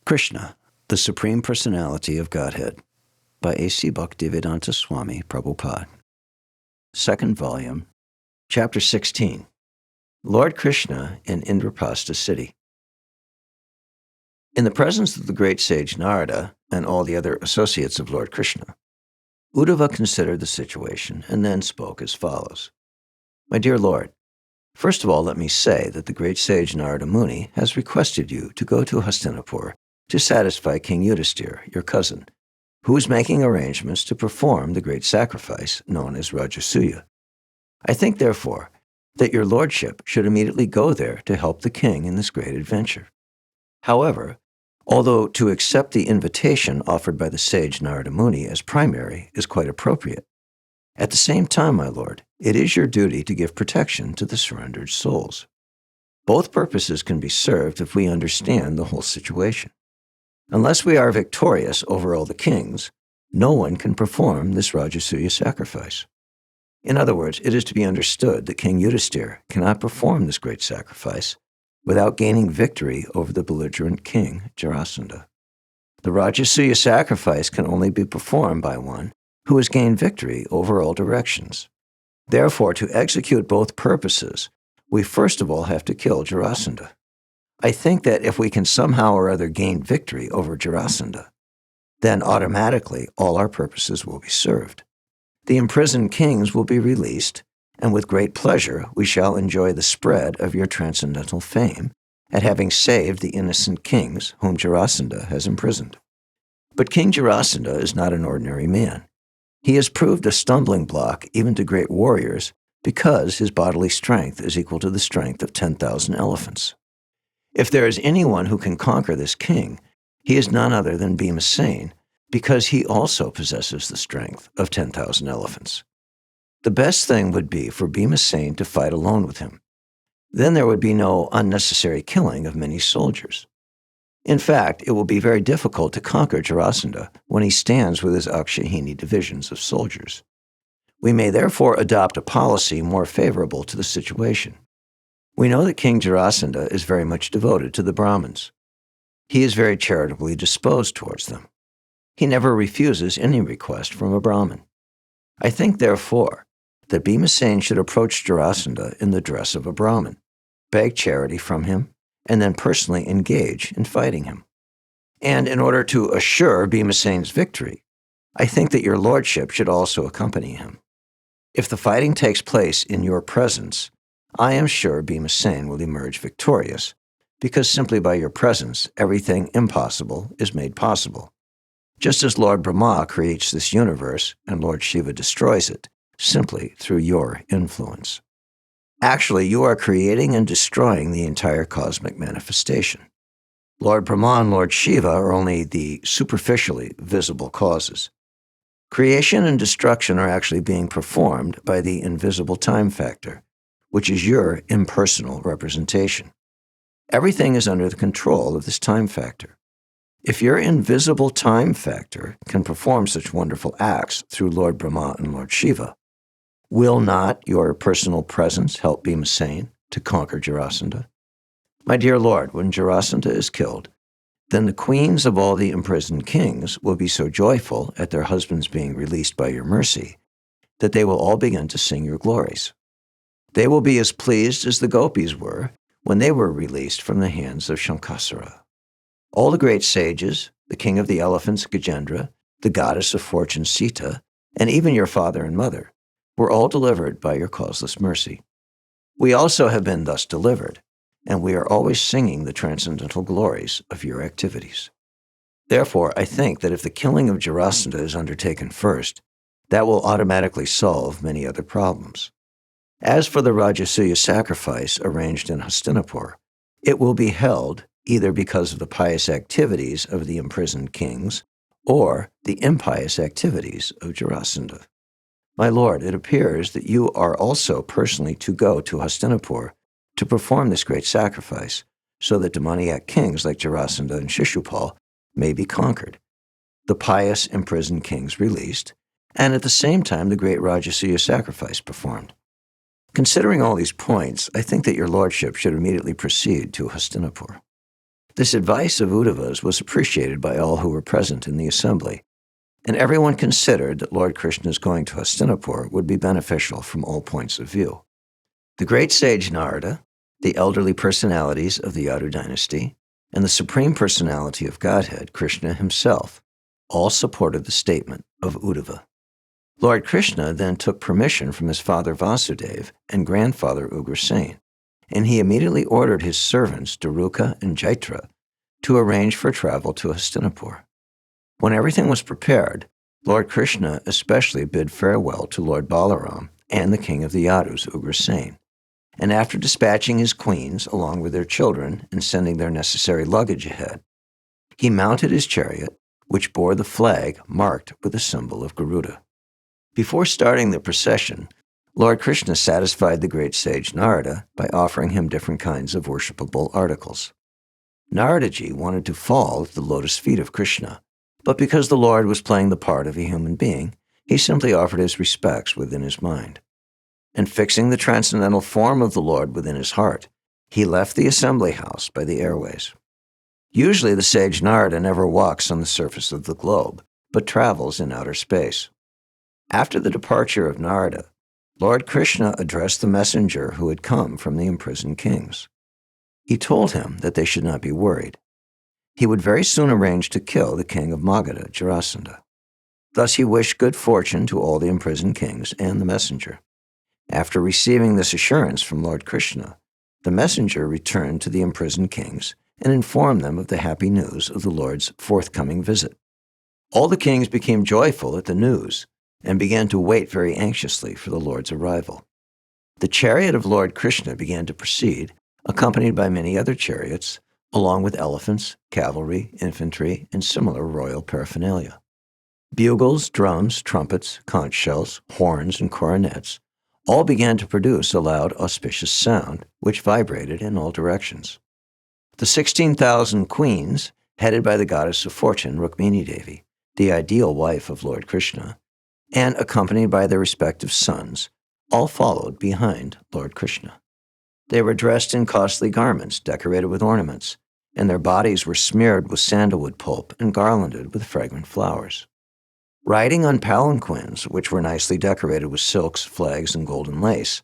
Krishna, the Supreme Personality of Godhead, by A.C. Bhaktivedanta Swami, Prabhupāda. Second volume, Chapter 16, Lord Krishna in Indraprastha city. In the presence of the great sage Narada and all the other associates of Lord Krishna, Uddhava considered the situation and then spoke as follows. My dear Lord, first of all, let me say that the great sage Narada Muni has requested you to go to Hastinapur to satisfy King Yudhisthira, your cousin, who is making arrangements to perform the great sacrifice known as Rajasuya. I think, therefore, that your lordship should immediately go there to help the king in this great adventure. However, although to accept the invitation offered by the sage Narada Muni as primary is quite appropriate, at the same time, my lord, it is your duty to give protection to the surrendered souls. Both purposes can be served if we understand the whole situation. Unless we are victorious over all the kings, no one can perform this Rajasuya sacrifice. In other words, it is to be understood that King Yudhisthira cannot perform this great sacrifice without gaining victory over the belligerent king, Jarasandha. The Rajasuya sacrifice can only be performed by one who has gained victory over all directions. Therefore, to execute both purposes, we first of all have to kill Jarasandha. I think that if we can somehow or other gain victory over Jarasandha, then automatically all our purposes will be served. The imprisoned kings will be released, and with great pleasure we shall enjoy the spread of your transcendental fame at having saved the innocent kings whom Jarasandha has imprisoned. But King Jarasandha is not an ordinary man. He has proved a stumbling block even to great warriors because his bodily strength is equal to the strength of 10,000 elephants. If there is anyone who can conquer this king, he is none other than Bhimasena, because he also possesses the strength of 10,000 elephants. The best thing would be for Bhimasena to fight alone with him. Then there would be no unnecessary killing of many soldiers. In fact, it will be very difficult to conquer Jarasandha when he stands with his Akshahini divisions of soldiers. We may therefore adopt a policy more favorable to the situation. We know that King Jarasandha is very much devoted to the Brahmins. He is very charitably disposed towards them. He never refuses any request from a Brahmin. I think, therefore, that Bhimasena should approach Jarasandha in the dress of a Brahmin, beg charity from him, and then personally engage in fighting him. And in order to assure Bhimasena's victory, I think that your lordship should also accompany him. If the fighting takes place in your presence, I am sure Bhimasena will emerge victorious, because simply by your presence, everything impossible is made possible. Just as Lord Brahma creates this universe and Lord Shiva destroys it, simply through your influence. Actually, you are creating and destroying the entire cosmic manifestation. Lord Brahma and Lord Shiva are only the superficially visible causes. Creation and destruction are actually being performed by the invisible time factor, which is your impersonal representation. Everything is under the control of this time factor. If your invisible time factor can perform such wonderful acts through Lord Brahma and Lord Shiva, will not your personal presence help Bhimasena to conquer Jarasandha? My dear Lord, when Jarasandha is killed, then the queens of all the imprisoned kings will be so joyful at their husbands being released by your mercy that they will all begin to sing your glories. They will be as pleased as the gopis were when they were released from the hands of Shankasara. All the great sages, the king of the elephants Gajendra, the goddess of fortune Sita, and even your father and mother, were all delivered by your causeless mercy. We also have been thus delivered, and we are always singing the transcendental glories of your activities. Therefore, I think that if the killing of Jarasandha is undertaken first, that will automatically solve many other problems. As for the Rajasuya sacrifice arranged in Hastinapur, it will be held either because of the pious activities of the imprisoned kings or the impious activities of Jarasandha. My lord, it appears that you are also personally to go to Hastinapur to perform this great sacrifice so that demoniac kings like Jarasandha and Shishupal may be conquered, the pious imprisoned kings released, and at the same time the great Rajasuya sacrifice performed. Considering all these points, I think that your lordship should immediately proceed to Hastinapur. This advice of Uddhava's was appreciated by all who were present in the assembly, and everyone considered that Lord Krishna's going to Hastinapur would be beneficial from all points of view. The great sage Narada, the elderly personalities of the Yadu dynasty, and the Supreme Personality of Godhead, Krishna himself, all supported the statement of Uddhava. Lord Krishna then took permission from his father Vāsadeva and grandfather Ugrasen, and he immediately ordered his servants Daruka and Jaitra to arrange for travel to Hastinapur. When everything was prepared, Lord Krishna especially bid farewell to Lord Balaram and the king of the Yadus, Ugrasen, and after dispatching his queens along with their children and sending their necessary luggage ahead, he mounted his chariot, which bore the flag marked with the symbol of Garuda. Before starting the procession, Lord Krishna satisfied the great sage Narada by offering him different kinds of worshipable articles. Naradaji wanted to fall at the lotus feet of Krishna, but because the Lord was playing the part of a human being, he simply offered his respects within his mind. And fixing the transcendental form of the Lord within his heart, he left the assembly house by the airways. Usually the sage Narada never walks on the surface of the globe, but travels in outer space. After the departure of Narada, Lord Krishna addressed the messenger who had come from the imprisoned kings. He told him that they should not be worried. He would very soon arrange to kill the king of Magadha, Jarasandha. Thus he wished good fortune to all the imprisoned kings and the messenger. After receiving this assurance from Lord Krishna, the messenger returned to the imprisoned kings and informed them of the happy news of the Lord's forthcoming visit. All the kings became joyful at the news and began to wait very anxiously for the Lord's arrival. The chariot of Lord Krishna began to proceed, accompanied by many other chariots, along with elephants, cavalry, infantry, and similar royal paraphernalia. Bugles, drums, trumpets, conch shells, horns, and coronets all began to produce a loud, auspicious sound, which vibrated in all directions. The 16,000 queens, headed by the goddess of fortune, Rukmini Devi, the ideal wife of Lord Krishna, and accompanied by their respective sons, all followed behind Lord Krishna. They were dressed in costly garments decorated with ornaments, and their bodies were smeared with sandalwood pulp and garlanded with fragrant flowers. Riding on palanquins, which were nicely decorated with silks, flags, and golden lace,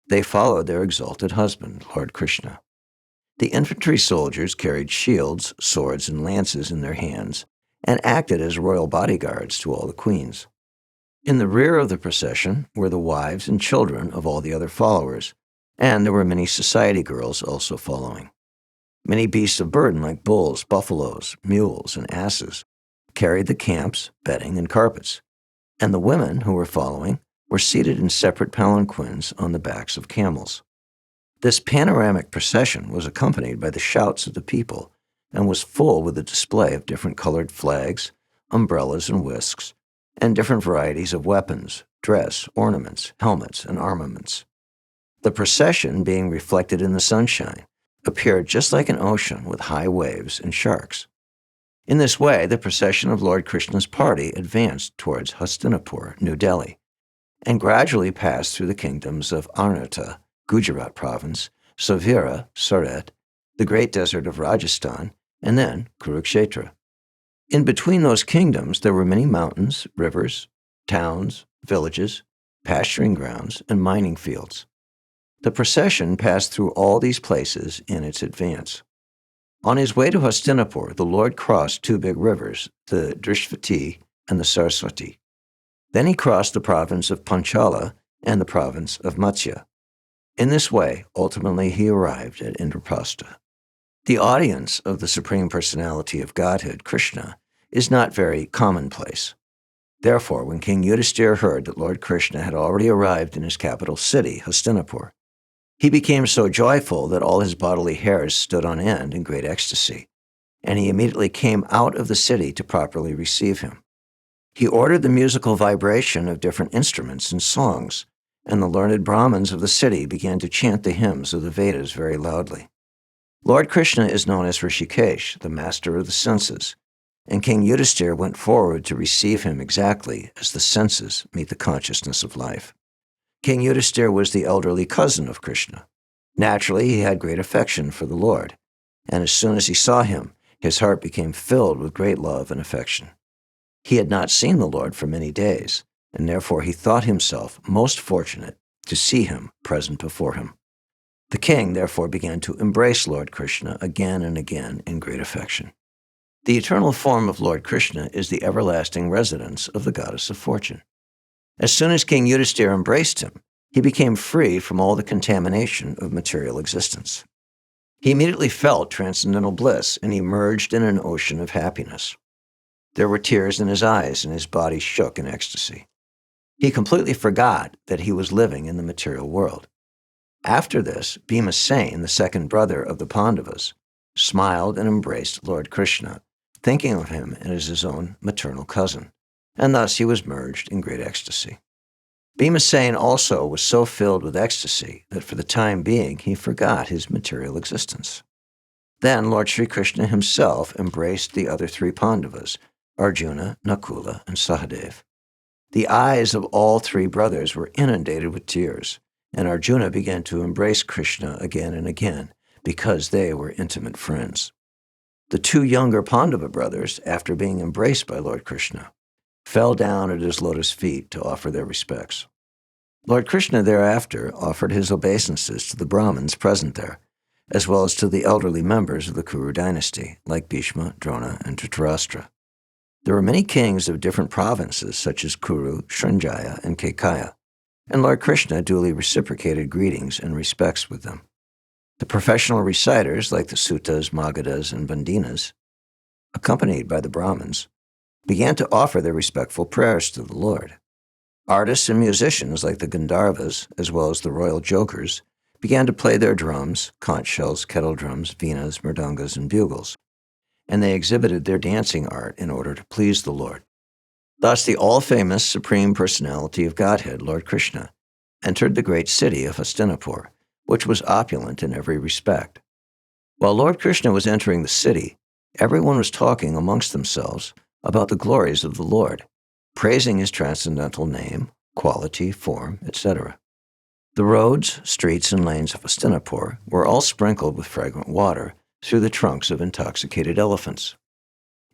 they followed their exalted husband, Lord Krishna. The infantry soldiers carried shields, swords, and lances in their hands, and acted as royal bodyguards to all the queens. In the rear of the procession were the wives and children of all the other followers, and there were many society girls also following. Many beasts of burden like bulls, buffaloes, mules, and asses carried the camps, bedding, and carpets, and the women who were following were seated in separate palanquins on the backs of camels. This panoramic procession was accompanied by the shouts of the people and was full with a display of different colored flags, umbrellas and whisks, and different varieties of weapons, dress, ornaments, helmets, and armaments. The procession, being reflected in the sunshine, appeared just like an ocean with high waves and sharks. In this way, the procession of Lord Krishna's party advanced towards Hastinapur, New Delhi, and gradually passed through the kingdoms of Arnata, Gujarat province, Savira, Saret, the great desert of Rajasthan, and then Kurukshetra. In between those kingdoms, there were many mountains, rivers, towns, villages, pasturing grounds, and mining fields. The procession passed through all these places in its advance. On his way to Hastinapur, the Lord crossed two big rivers, the Drishvati and the Saraswati. Then he crossed the province of Panchala and the province of Matsya. In this way, ultimately he arrived at Indraprastha. The audience of the Supreme Personality of Godhead, Krishna, is not very commonplace. Therefore, when King Yudhisthira heard that Lord Krishna had already arrived in his capital city, Hastinapur, he became so joyful that all his bodily hairs stood on end in great ecstasy, and he immediately came out of the city to properly receive him. He ordered the musical vibration of different instruments and songs, and the learned Brahmins of the city began to chant the hymns of the Vedas very loudly. Lord Krishna is known as Rishikesh, the master of the senses, and King Yudhisthira went forward to receive him exactly as the senses meet the consciousness of life. King Yudhisthira was the elderly cousin of Krishna. Naturally, he had great affection for the Lord, and as soon as he saw him, his heart became filled with great love and affection. He had not seen the Lord for many days, and therefore he thought himself most fortunate to see him present before him. The king therefore began to embrace Lord Krishna again and again in great affection. The eternal form of Lord Krishna is the everlasting residence of the goddess of fortune. As soon as King Yudhisthira embraced him, he became free from all the contamination of material existence. He immediately felt transcendental bliss and emerged in an ocean of happiness. There were tears in his eyes and his body shook in ecstasy. He completely forgot that he was living in the material world. After this, Bhimasena, the second brother of the Pandavas, smiled and embraced Lord Krishna, thinking of him as his own maternal cousin, and thus he was merged in great ecstasy. Bhimasena also was so filled with ecstasy that for the time being he forgot his material existence. Then Lord Sri Krishna himself embraced the other three Pandavas, Arjuna, Nakula, and Sahadeva. The eyes of all three brothers were inundated with tears, and Arjuna began to embrace Krishna again and again because they were intimate friends. The two younger Pandava brothers, after being embraced by Lord Krishna, fell down at his lotus feet to offer their respects. Lord Krishna thereafter offered his obeisances to the Brahmins present there, as well as to the elderly members of the Kuru dynasty, like Bhishma, Drona, and Dhritarashtra. There were many kings of different provinces, such as Kuru, Srinjaya, and Kekaya, and Lord Krishna duly reciprocated greetings and respects with them. The professional reciters, like the Suttas, Magadhas, and Bandinas, accompanied by the Brahmins, began to offer their respectful prayers to the Lord. Artists and musicians, like the Gandharvas, as well as the royal jokers, began to play their drums, conch shells, kettle drums, veenas, mridangas, and bugles, and they exhibited their dancing art in order to please the Lord. Thus, the all-famous Supreme Personality of Godhead, Lord Krishna, entered the great city of Hastinapur, which was opulent in every respect. While Lord Krishna was entering the city, everyone was talking amongst themselves about the glories of the Lord, praising his transcendental name, quality, form, etc. The roads, streets, and lanes of Hastinapur were all sprinkled with fragrant water through the trunks of intoxicated elephants.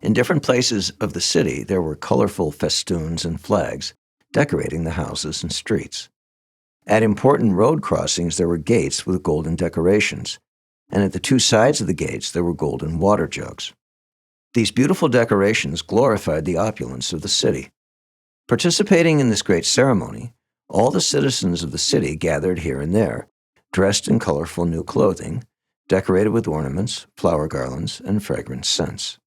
In different places of the city, there were colorful festoons and flags decorating the houses and streets. At important road crossings, there were gates with golden decorations, and at the two sides of the gates, there were golden water jugs. These beautiful decorations glorified the opulence of the city. Participating in this great ceremony, all the citizens of the city gathered here and there, dressed in colorful new clothing, decorated with ornaments, flower garlands, and fragrant scents.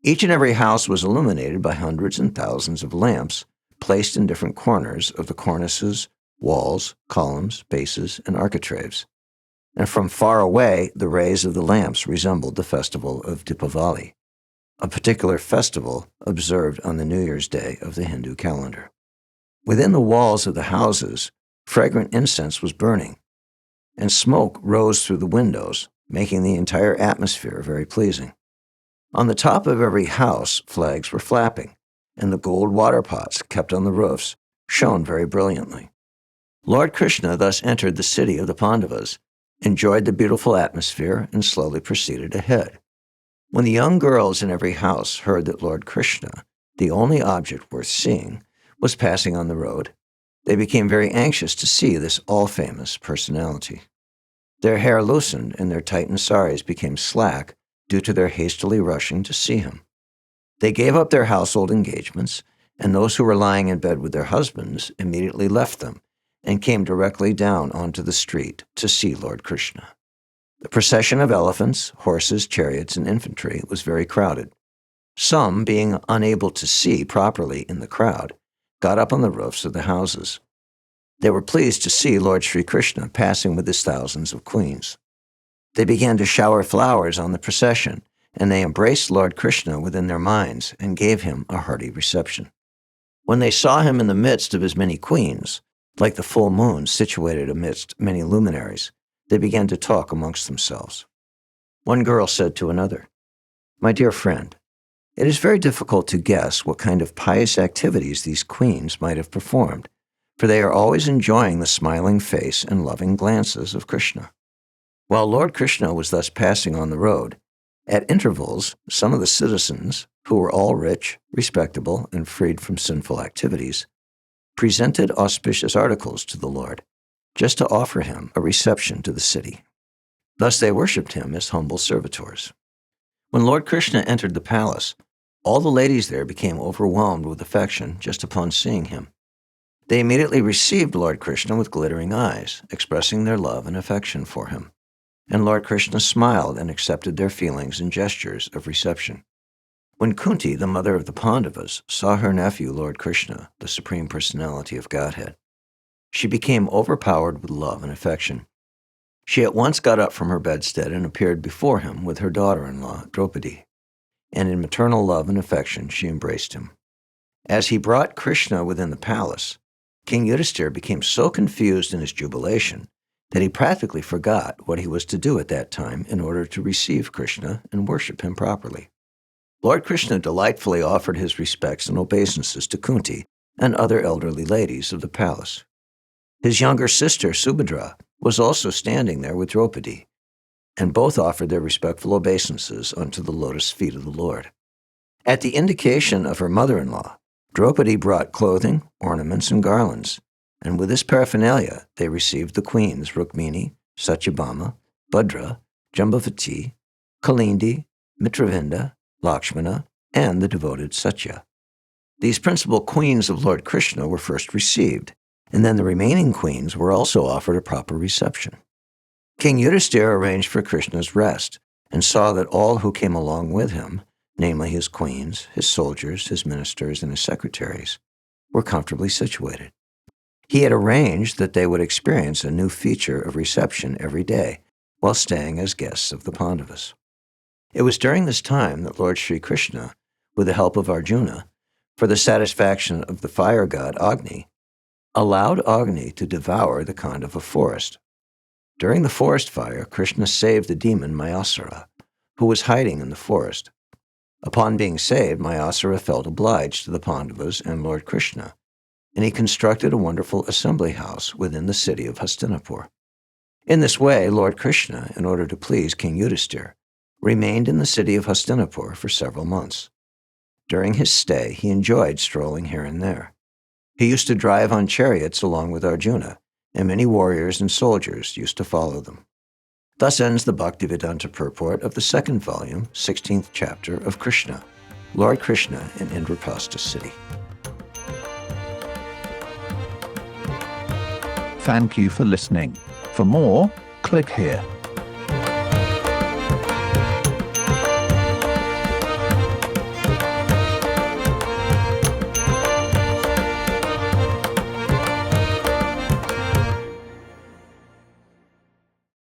Each and every house was illuminated by hundreds and thousands of lamps placed in different corners of the cornices, walls, columns, bases, and architraves. And from far away, the rays of the lamps resembled the festival of Dipavali, a particular festival observed on the New Year's Day of the Hindu calendar. Within the walls of the houses, fragrant incense was burning, and smoke rose through the windows, making the entire atmosphere very pleasing. On the top of every house, flags were flapping, and the gold water pots kept on the roofs shone very brilliantly. Lord Krishna thus entered the city of the Pandavas, enjoyed the beautiful atmosphere, and slowly proceeded ahead. When the young girls in every house heard that Lord Krishna, the only object worth seeing, was passing on the road, they became very anxious to see this all-famous personality. Their hair loosened and their tightened saris became slack due to their hastily rushing to see him. They gave up their household engagements, and those who were lying in bed with their husbands immediately left them and came directly down onto the street to see Lord Krishna. The procession of elephants, horses, chariots, and infantry was very crowded. Some, being unable to see properly in the crowd, got up on the roofs of the houses. They were pleased to see Lord Sri Krishna passing with his thousands of queens. They began to shower flowers on the procession, and they embraced Lord Krishna within their minds and gave him a hearty reception. When they saw him in the midst of his many queens, like the full moon situated amidst many luminaries, they began to talk amongst themselves. One girl said to another, "My dear friend, it is very difficult to guess what kind of pious activities these queens might have performed, for they are always enjoying the smiling face and loving glances of Krishna. While Lord Krishna was thus passing on the road, at intervals, some of the citizens, who were all rich, respectable, and freed from sinful activities, presented auspicious articles to the Lord, just to offer him a reception to the city. Thus they worshipped him as humble servitors. When Lord Krishna entered the palace, all the ladies there became overwhelmed with affection just upon seeing him. They immediately received Lord Krishna with glittering eyes, expressing their love and affection for him. And Lord Krishna smiled and accepted their feelings and gestures of reception. When Kunti, the mother of the Pandavas, saw her nephew Lord Krishna, the Supreme Personality of Godhead, she became overpowered with love and affection. She at once got up from her bedstead and appeared before him with her daughter-in-law, Draupadi, and in maternal love and affection she embraced him. As he brought Krishna within the palace, King Yudhisthira became so confused in his jubilation that he practically forgot what he was to do at that time in order to receive Krishna and worship him properly. Lord Krishna delightfully offered his respects and obeisances to Kunti and other elderly ladies of the palace. His younger sister, Subhadra, was also standing there with Draupadi, and both offered their respectful obeisances unto the lotus feet of the Lord. At the indication of her mother-in-law, Draupadi brought clothing, ornaments, and garlands, and with this paraphernalia they received the queens Rukmini, Satyabhama, Bhadra, Jambavati, Kalindi, Mitravinda, Lakshmana, and the devoted Satya. These principal queens of Lord Krishna were first received, and then the remaining queens were also offered a proper reception. King Yudhisthira arranged for Krishna's rest, and saw that all who came along with him, namely his queens, his soldiers, his ministers, and his secretaries, were comfortably situated. He had arranged that they would experience a new feature of reception every day while staying as guests of the Pandavas. It was during this time that Lord Sri Krishna, with the help of Arjuna, for the satisfaction of the fire god Agni, allowed Agni to devour the Khandava forest. During the forest fire, Krishna saved the demon Mayasura, who was hiding in the forest. Upon being saved, Mayasura felt obliged to the Pandavas and Lord Krishna, and he constructed a wonderful assembly house within the city of Hastinapur. In this way, Lord Krishna, in order to please King Yudhisthira, remained in the city of Hastinapur for several months. During his stay, he enjoyed strolling here and there. He used to drive on chariots along with Arjuna, and many warriors and soldiers used to follow them. Thus ends the Bhaktivedanta purport of the second volume, 16th chapter of Krishna, Lord Krishna in Indraprastha city. Thank you for listening. For more, click here.